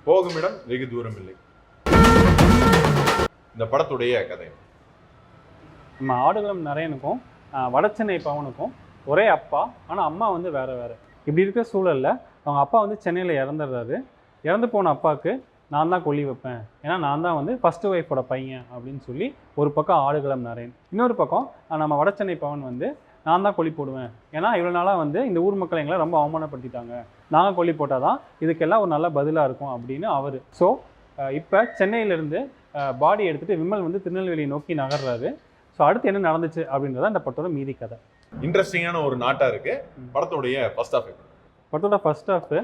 போகும் இடம் வெகு தூரம் இல்லை. இந்த படத்துடைய கதை நம்ம ஆடுகளம் நரேனுக்கும் வடசென்னை பவனுக்கும் ஒரே அப்பா, ஆனால் அம்மா வந்து வேறு வேறு. இப்படி இருக்கிற சூழலில் அவங்க அப்பா வந்து சென்னையில் இறந்துடுறாரு. இறந்து போன அப்பாவுக்கு நான் தான் கொல்லி வைப்பேன், ஏன்னா நான் தான் வந்து ஃபஸ்ட்டு ஒய்ஃபோட பையன் அப்படின்னு சொல்லி ஒரு பக்கம் ஆடுகளம் நரேன், இன்னொரு பக்கம் நம்ம வடசென்னை பவன் வந்து நான் தான் கொல்லி போடுவேன், ஏன்னா இவ்வளோ நாளாக வந்து இந்த ஊர் மக்கள் எங்களை ரொம்ப அவமானப்படுத்திட்டாங்க, நாங்கள் கொல்லி போட்டால் தான் இதுக்கெல்லாம் ஒரு நல்ல பதிலாக இருக்கும் அப்படின்னு அவர். ஸோ இப்போ சென்னையிலேருந்து பாடி எடுத்துகிட்டு விமல் வந்து திருநெல்வேலியை நோக்கி நகர்றாரு. ஸோ அடுத்து என்ன நடந்துச்சு அப்படின்றத அந்த படத்தோட மீதி கதை. இன்ட்ரெஸ்டிங்கான ஒரு நாட்டா இருக்கு படத்தோடைய ஃபர்ஸ்ட் ஹாஃப். படத்தோட ஃபர்ஸ்ட் ஹாஃப்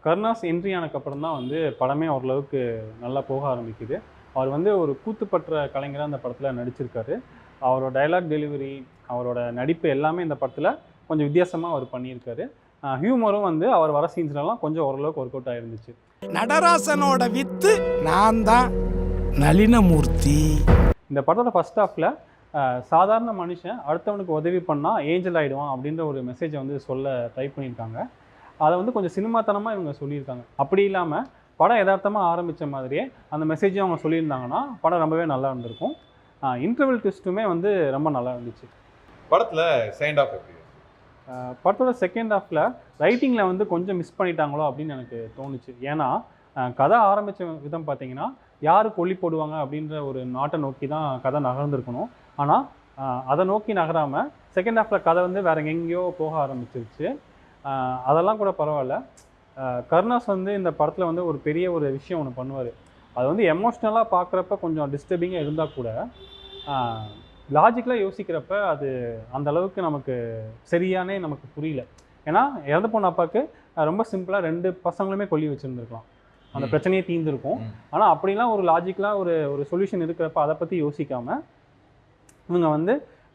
கருணாஸ் என்ட்ரி ஆனதுக்கப்புறம் தான் வந்து படமே ஓரளவுக்கு நல்லா போக ஆரம்பிக்குது. அவர் வந்து ஒரு கூத்துப்பற்ற கலைஞராக அந்த படத்தில் நடிச்சிருக்காரு. அவரோட டைலாக் டெலிவரி, அவரோட நடிப்பு எல்லாமே இந்த படத்தில் கொஞ்சம் வித்தியாசமாக அவர் பண்ணியிருக்காரு. ஹியூமரும் வந்து அவர் வர சீன்ஸ்லாம் கொஞ்சம் ஓரளவுக்கு ஒர்க் அவுட் ஆயிருந்துச்சு. நடராசனோட வித்து நான் தான் நளினமூர்த்தி. இந்த படத்தோட ஃபர்ஸ்ட் ஹாஃபில் சாதாரண மனுஷன் அடுத்தவனுக்கு உதவி பண்ணால் ஏஞ்சல் ஆகிடுவான் அப்படின்ற ஒரு மெசேஜை வந்து சொல்ல ட்ரை பண்ணியிருக்காங்க. அதை வந்து கொஞ்சம் சினிமாத்தனமாக இவங்க சொல்லியிருக்காங்க. அப்படி இல்லாமல் படம் யதார்த்தமாக ஆரம்பித்த மாதிரியே அந்த மெசேஜையும் அவங்க சொல்லியிருந்தாங்கன்னா படம் ரொம்பவே நல்லா இருந்திருக்கும். இன்டர்வல் ட்விஸ்ட்டுமே வந்து ரொம்ப நல்லா இருந்துச்சு. படத்தில் செகண்ட் ஹாஃப் எப்படி? படத்தோட செகண்ட் ஹாஃபில் ரைட்டிங்கில் வந்து கொஞ்சம் மிஸ் பண்ணிட்டாங்களோ அப்படின்னு எனக்கு தோணுச்சு. ஏன்னா கதை ஆரம்பித்த விதம் பார்த்தீங்கன்னா யார் கொல்லி போடுவாங்க அப்படின்ற ஒரு நாட்டை நோக்கி தான் கதை நகர்ந்துருக்கணும். ஆனால் அதை நோக்கி நகராமல் செகண்ட் ஹாஃபில் கதை வந்து வேறு எங்கேயோ போக ஆரம்பிச்சிருச்சு. அதெல்லாம் கூட பரவாயில்ல. கருணாஸ் வந்து இந்த படத்தில் வந்து ஒரு பெரிய ஒரு விஷயம் ஒன்று பண்ணுவார். அது வந்து எமோஷ்னலாக பார்க்குறப்ப கொஞ்சம் டிஸ்டர்பிங்காக இருந்தால் கூட லாஜிக்கலாக யோசிக்கிறப்ப அது அந்தளவுக்கு நமக்கு சரியானே நமக்கு புரியல. ஏன்னா இறந்து போன அப்பாவுக்கு ரொம்ப சிம்பிளாக 2 பசங்களுமே கொல்லி வச்சுருந்துருக்கலாம், அந்த பிரச்சனையே தீர்ந்துருக்கும். ஆனால் அப்படிலாம் ஒரு லாஜிக்கலாக ஒரு சொல்யூஷன் இருக்கிறப்ப அதை பற்றி யோசிக்காமல் இவங்க வந்து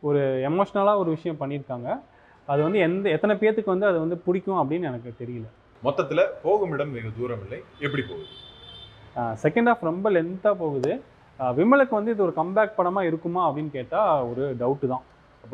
ஒரு எமோஷ்னலாக ஒரு விஷயம் பண்ணியிருக்காங்க. அது வந்து எத்தனை பேர்த்துக்கு வந்து அது வந்து பிடிக்கும் அப்படின்னு எனக்கு தெரியல. மொத்தத்தில் போகும் இடம் வெகு தூரம் இல்லை எப்படி போகுது? செகண்ட் ஹாஃப் ரொம்ப லென்த்தாக போகுது. விமலுக்கு வந்து இது ஒரு கம்பேக் படமாக இருக்குமா அப்படின்னு கேட்டால் ஒரு டவுட்டு தான்.